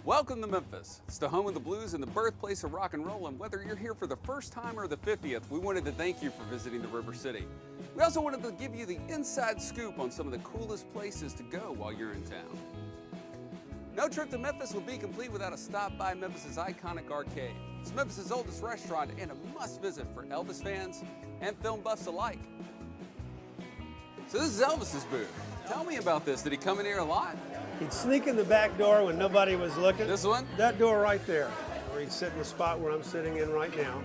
Welcome to Memphis. It's the home of the blues and the birthplace of rock and roll, and whether you're here for the first time or the 50th, we wanted to thank you for visiting the River City. We also wanted to give you the inside scoop on some of the coolest places to go while you're in town. No trip to Memphis will be complete without a stop by Memphis's iconic arcade. It's Memphis's oldest restaurant and a must-visit for Elvis fans and film buffs alike. So this is Elvis's booth. Tell me about this. Did he come in here a lot? He'd sneak in the back door when nobody was looking. This one? That door right there, where he'd sit in the spot where I'm sitting in right now.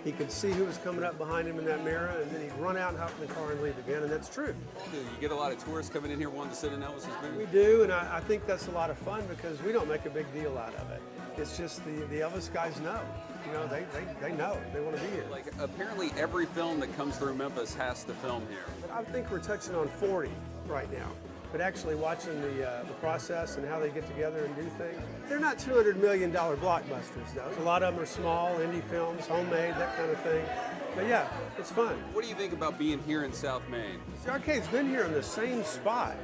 He could see who was coming up behind him in that mirror, and then he'd run out and hop in the car and leave again, and that's true. Do you get a lot of tourists coming in here wanting to sit in Elvis's booth? We do, and I think that's a lot of fun because we don't make a big deal out of it. It's just the Elvis guys know. You know, they know. They want to be here. Like, apparently every film that comes through Memphis has to film here. But I think we're touching on 40 right now. But actually watching the process and how they get together and do things. They're not $200 million blockbusters, though. A lot of them are small, indie films, homemade, that kind of thing. But yeah, it's fun. What do you think about being here in South Main? The arcade's been here in the same spot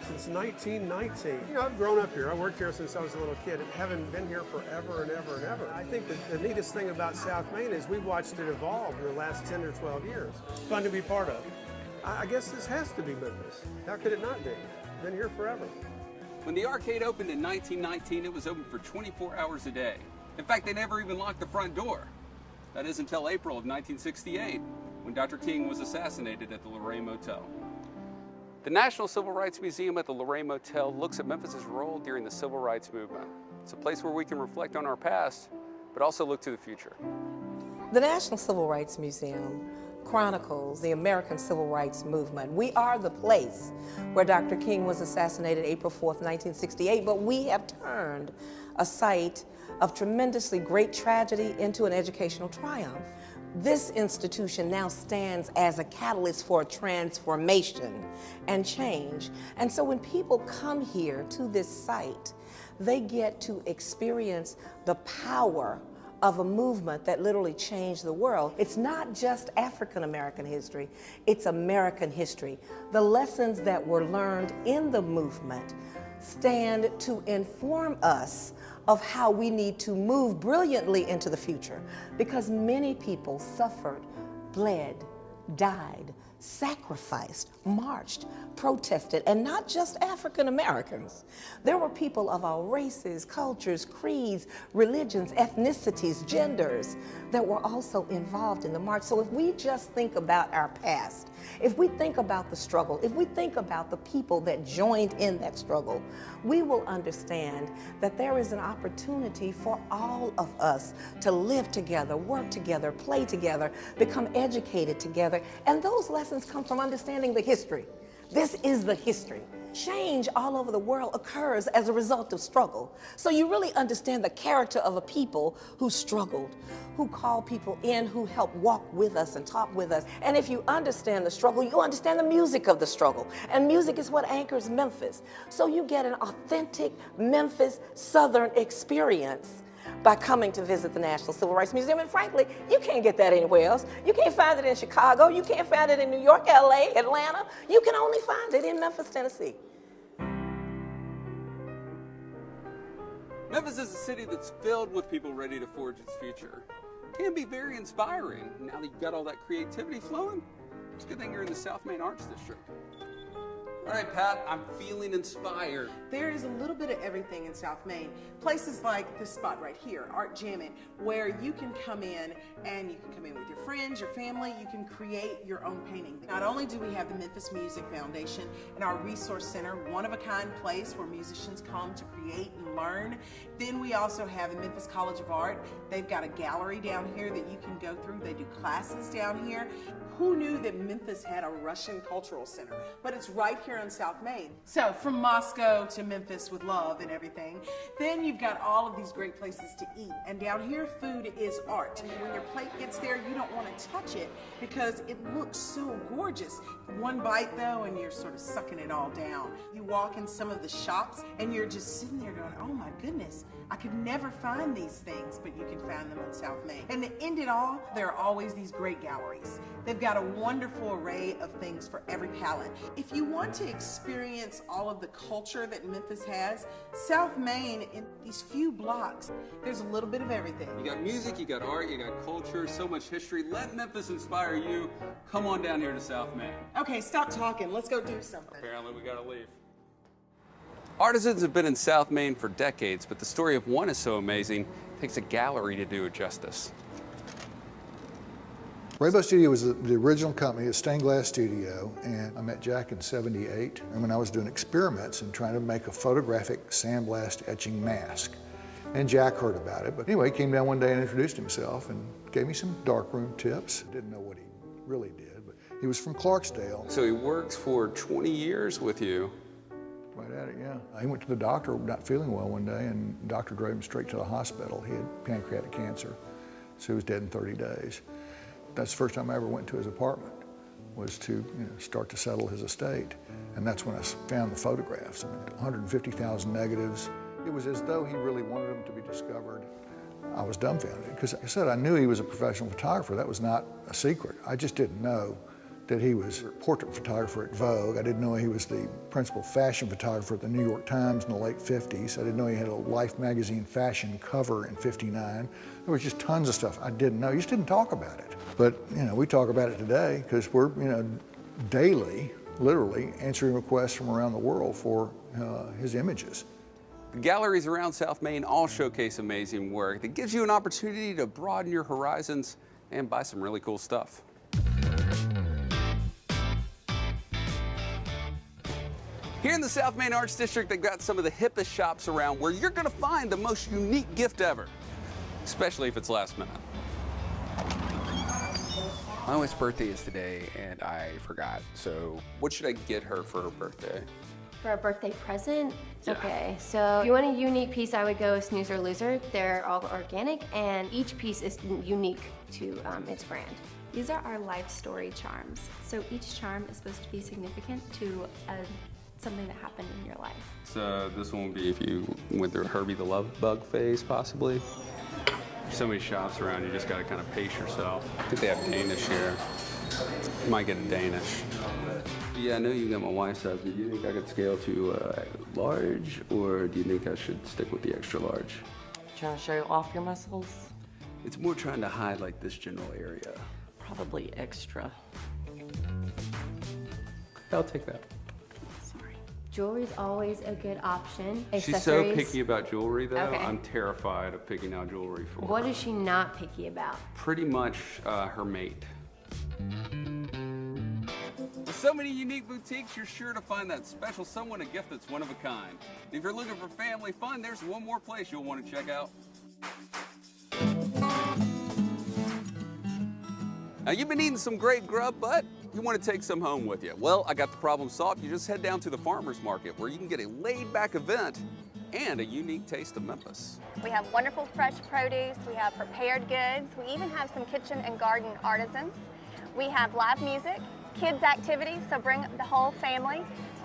since 1919. You know, I've grown up here. I worked here since I was a little kid. Haven't been here forever and ever and ever. I think the neatest thing about South Main is we've watched it evolve in the last 10 or 12 years. It's fun to be part of. I guess this has to be Memphis. How could it not be? Been here forever. When the arcade opened in 1919, it was open for 24 hours a day. In fact, they never even locked the front door. That is until April of 1968, when Dr. King was assassinated at the Luray Motel. The National Civil Rights Museum at the Luray Motel looks at Memphis's role during the Civil Rights Movement. It's a place where we can reflect on our past, but also look to the future. The National Civil Rights Museum chronicles the American Civil Rights Movement. We are the place where Dr. King was assassinated April 4th, 1968, but we have turned a site of tremendously great tragedy into an educational triumph. This institution now stands as a catalyst for transformation and change. And so when people come here to this site, they get to experience the power of a movement that literally changed the world. It's not just African American history, it's American history. The lessons that were learned in the movement stand to inform us of how we need to move brilliantly into the future, because many people suffered, bled, died, sacrificed, marched, protested, and not just African Americans. There were people of all races, cultures, creeds, religions, ethnicities, genders that were also involved in the march. So if we just think about our past, if we think about the struggle, if we think about the people that joined in that struggle, we will understand that there is an opportunity for all of us to live together, work together, play together, become educated together. And those lessons come from understanding the history. This is the history. Change all over the world occurs as a result of struggle. So you really understand the character of a people who struggled, who called people in, who helped walk with us and talk with us. And if you understand the struggle, you understand the music of the struggle. And music is what anchors Memphis. So you get an authentic Memphis Southern experience by coming to visit the National Civil Rights Museum. And frankly, you can't get that anywhere else. You can't find it in Chicago. You can't find it in New York, LA, Atlanta. You can only find it in Memphis, Tennessee. Memphis is a city that's filled with people ready to forge its future. It can be very inspiring. Now that you've got all that creativity flowing, it's a good thing you're in the South Main Arts District. All right, Pat, I'm feeling inspired. There is a little bit of everything in South Main. Places like this spot right here, Art Jamming, where you can come in and you can come in with your friends, your family, you can create your own painting. Not only do we have the Memphis Music Foundation and our resource center, one-of-a-kind place where musicians come to create and learn, then we also have the Memphis College of Art. They've got a gallery down here that you can go through. They do classes down here. Who knew that Memphis had a Russian cultural center? But it's right here on South Main. So from Moscow to Memphis with love and everything. Then you've got all of these great places to eat. And down here, food is art. And when your plate gets there, you don't want to touch it because it looks so gorgeous. One bite though, and you're sort of sucking it all down. You walk in some of the shops and you're just sitting there going, oh my goodness, I could never find these things, but you can find them on South Main. And to end it all, there are always these great galleries. They've got a wonderful array of things for every palate. If you want to to experience all of the culture that Memphis has, South Main, in these few blocks, there's a little bit of everything. You got music, you got art, you got culture, so much history. Let Memphis inspire you. Come on down here to South Main. Okay, stop talking. Let's go do something. Apparently we gotta leave. Artisans have been in South Main for decades, but the story of one is so amazing, it takes a gallery to do it justice. Rainbow Studio was the original company, a stained glass studio, and I met Jack in '78. And when I was doing experiments and trying to make a photographic sandblast etching mask. And Jack heard about it, but anyway, he came down one day and introduced himself and gave me some darkroom tips. Didn't know what he really did, but he was from Clarksdale. So he works for 20 years with you. Right at it, yeah. He went to the doctor not feeling well one day, and the doctor drove him straight to the hospital. He had pancreatic cancer, so he was dead in 30 days. That's the first time I ever went to his apartment, was to start to settle his estate. And that's when I found the photographs, 150,000 negatives. It was as though he really wanted them to be discovered. I was dumbfounded, because like I said, I knew he was a professional photographer. That was not a secret. I just didn't know that he was a portrait photographer at Vogue. I didn't know he was the principal fashion photographer at the New York Times in the late 50s. I didn't know he had a Life magazine fashion cover in '59. There was just tons of stuff I didn't know. You just didn't talk about it. But we talk about it today because we're daily, literally, answering requests from around the world for his images. The galleries around South Main all showcase amazing work that gives you an opportunity to broaden your horizons and buy some really cool stuff. Here in the South Main Arts District, they've got some of the hippest shops around where you're gonna find the most unique gift ever, especially if it's last minute. My wife's birthday is today, and I forgot, so. What should I get her for her birthday? For a birthday present? Yeah. Okay, so if you want a unique piece, I would go Snooze or Loser. They're all organic, and each piece is unique to its brand. These are our life story charms. So each charm is supposed to be significant to something that happened in your life. So this one would be if you went through Herbie the Love Bug phase, possibly. There's so many shops around, you just gotta kind of pace yourself. I think they have Danish here. You might get a Danish. Yeah, I know you got my wife's size, but do you think I could scale to large, or do you think I should stick with the extra large? Trying to show off your muscles? It's more trying to hide like this general area. Probably extra. I'll take that. Sorry. Jewelry's always a good option. She's so Accessories. picky about jewelry, though. Okay. I'm terrified of picking out jewelry for What her. is she not picky about? Pretty much her mate. With so many unique boutiques, you're sure to find that special someone a gift that's one of a kind. And if you're looking for family fun, there's one more place you'll want to check out. Now, you've been eating some great grub, but you want to take some home with you. Well, I got the problem solved. You just head down to the farmer's market where you can get a laid-back event and a unique taste of Memphis. We have wonderful fresh produce, we have prepared goods, we even have some kitchen and garden artisans. We have live music, kids activities, so bring the whole family.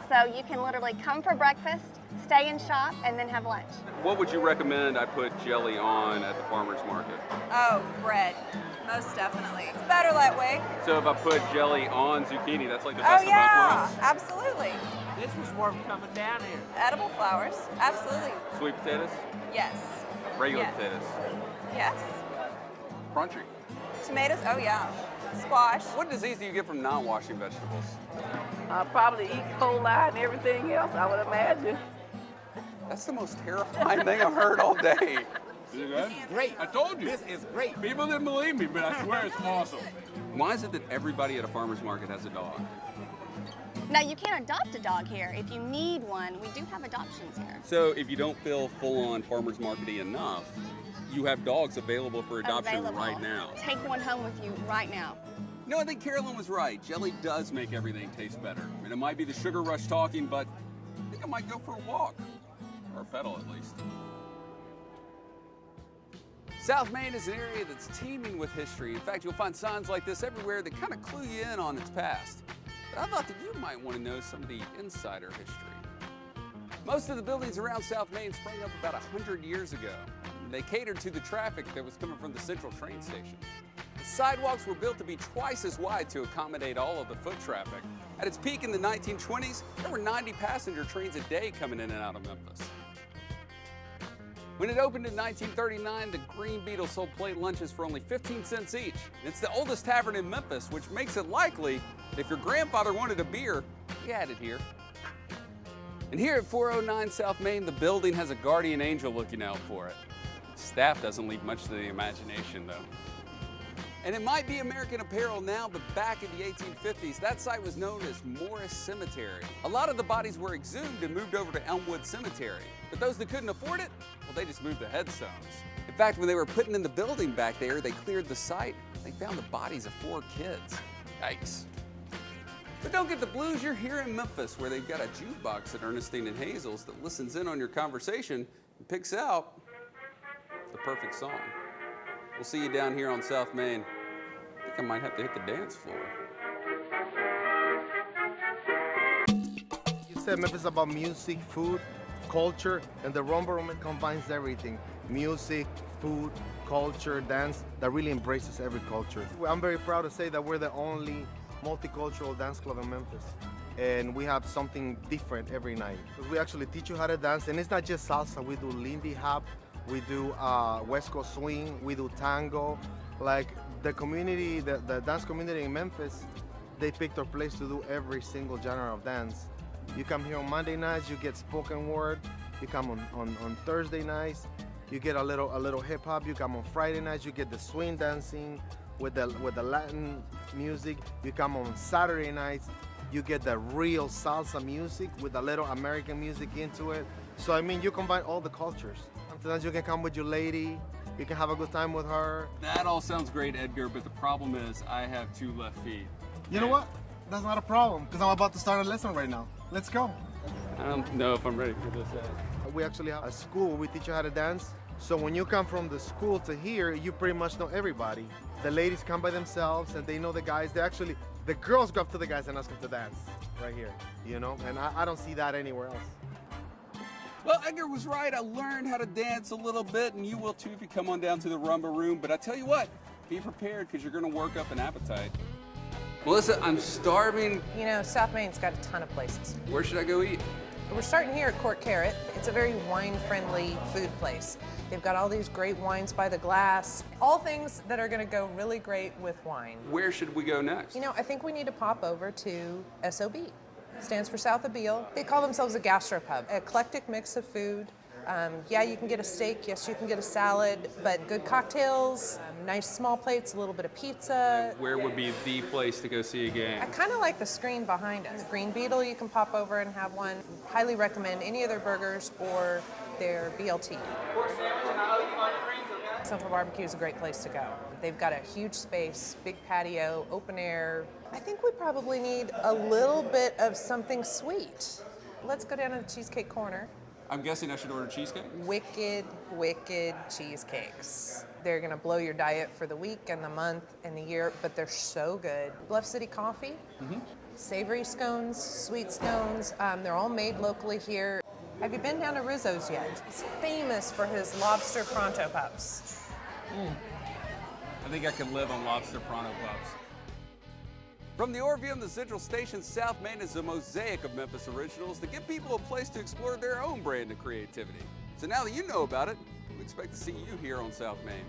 So you can literally come for breakfast, stay and shop, and then have lunch. What would you recommend I put jelly on at the farmer's market? Oh, bread. Most definitely. It's better that way. So if I put jelly on zucchini, that's like the best Oh, yeah, of both worlds? absolutely. This was worth coming down here. Edible flowers. Absolutely. Sweet potatoes? Yes. Regular Yes. potatoes? Yes. Crunchy? Tomatoes. Oh, yeah. Squash. What disease do you get from non-washing vegetables? Probably E. coli and everything else, I would imagine. That's the most terrifying thing I've heard all day. This is great. I told you. This is great. People didn't believe me, but I swear it's awesome. Why is it that everybody at a farmer's market has a dog? Now you can't adopt a dog here. If you need one, we do have adoptions here. So if you don't feel full-on farmer's market-y enough, you have dogs available for adoption right now. Take one home with you right now. No, I think Carolyn was right. Jelly does make everything taste better. I mean, it might be the sugar rush talking, but I think I might go for a walk. Or a pedal, at least. South Main is an area that's teeming with history. In fact, you'll find signs like this everywhere that kind of clue you in on its past. But I thought that you might want to know some of the insider history. Most of the buildings around South Main sprang up about 100 years ago. They catered to the traffic that was coming from the central train station. The sidewalks were built to be twice as wide to accommodate all of the foot traffic. At its peak in the 1920s, there were 90 passenger trains a day coming in and out of Memphis. When it opened in 1939, the Green Beetle sold plate lunches for only 15 cents each. It's the oldest tavern in Memphis, which makes it likely that if your grandfather wanted a beer, he had it here. And here at 409 South Main, the building has a guardian angel looking out for it. Staff doesn't leave much to the imagination, though. And it might be American Apparel now, but back in the 1850s, that site was known as Morris Cemetery. A lot of the bodies were exhumed and moved over to Elmwood Cemetery. But those that couldn't afford it, well, they just moved the headstones. In fact, when they were putting in the building back there, they cleared the site. They found the bodies of 4 kids. Yikes. But don't get the blues, you're here in Memphis, where they've got a jukebox at Ernestine and Hazel's that listens in on your conversation and picks out the perfect song. We'll see you down here on South Main. I think I might have to hit the dance floor. You said Memphis is about music, food, culture, and the Rumba Room combines everything. Music, food, culture, dance, that really embraces every culture. I'm very proud to say that we're the only multicultural dance club in Memphis. And we have something different every night. We actually teach you how to dance, and it's not just salsa. We do Lindy Hop, we do West Coast Swing, we do tango. Like the community, the dance community in Memphis, they picked our place to do every single genre of dance. You come here on Monday nights, you get spoken word. You come on Thursday nights, you get a little hip hop. You come on Friday nights, you get the swing dancing with the Latin music. You come on Saturday nights, you get the real salsa music with a little American music into it. So I mean, you combine all the cultures. Sometimes you can come with your lady, you can have a good time with her. That all sounds great, Edgar, but the problem is I have 2 left feet. You know what? That's not a problem, because I'm about to start a lesson right now. Let's go. I don't know if I'm ready for this. We actually have a school where we teach you how to dance. So when you come from the school to here, you pretty much know everybody. The ladies come by themselves and they know the guys. The girls go up to the guys and ask them to dance right here, you know? And I don't see that anywhere else. Well, Edgar was right. I learned how to dance a little bit, and you will too if you come on down to the Rumba Room. But I tell you what, be prepared because you're going to work up an appetite. Melissa, I'm starving. You know, South Main's got a ton of places. Where should I go eat? We're starting here at Court Carrot. It's a very wine-friendly food place. They've got all these great wines by the glass, all things that are going to go really great with wine. Where should we go next? You know, I think we need to pop over to SOB. Stands for South of Beale. They call themselves a gastropub. Eclectic mix of food. Yeah, you can get a steak. Yes, you can get a salad, but good cocktails, nice small plates, a little bit of pizza. Where would be the place to go see a game? I kind of like the screen behind us. Green Beetle, you can pop over and have one. Highly recommend any of their burgers or their BLT. Central Barbecue is a great place to go. They've got a huge space, big patio, open air. I think we probably need a little bit of something sweet. Let's go down to the Cheesecake Corner. I'm guessing I should order cheesecake? Wicked, wicked cheesecakes. They're gonna blow your diet for the week and the month and the year, but they're so good. Bluff City Coffee, savory scones, sweet scones. They're all made locally here. Have you been down to Rizzo's yet? He's famous for his lobster pronto pups. I think I could live on lobster pronto pups. From the Orpheum to Central Station, South Main is a mosaic of Memphis originals that give people a place to explore their own brand of creativity. So now that you know about it, we expect to see you here on South Main.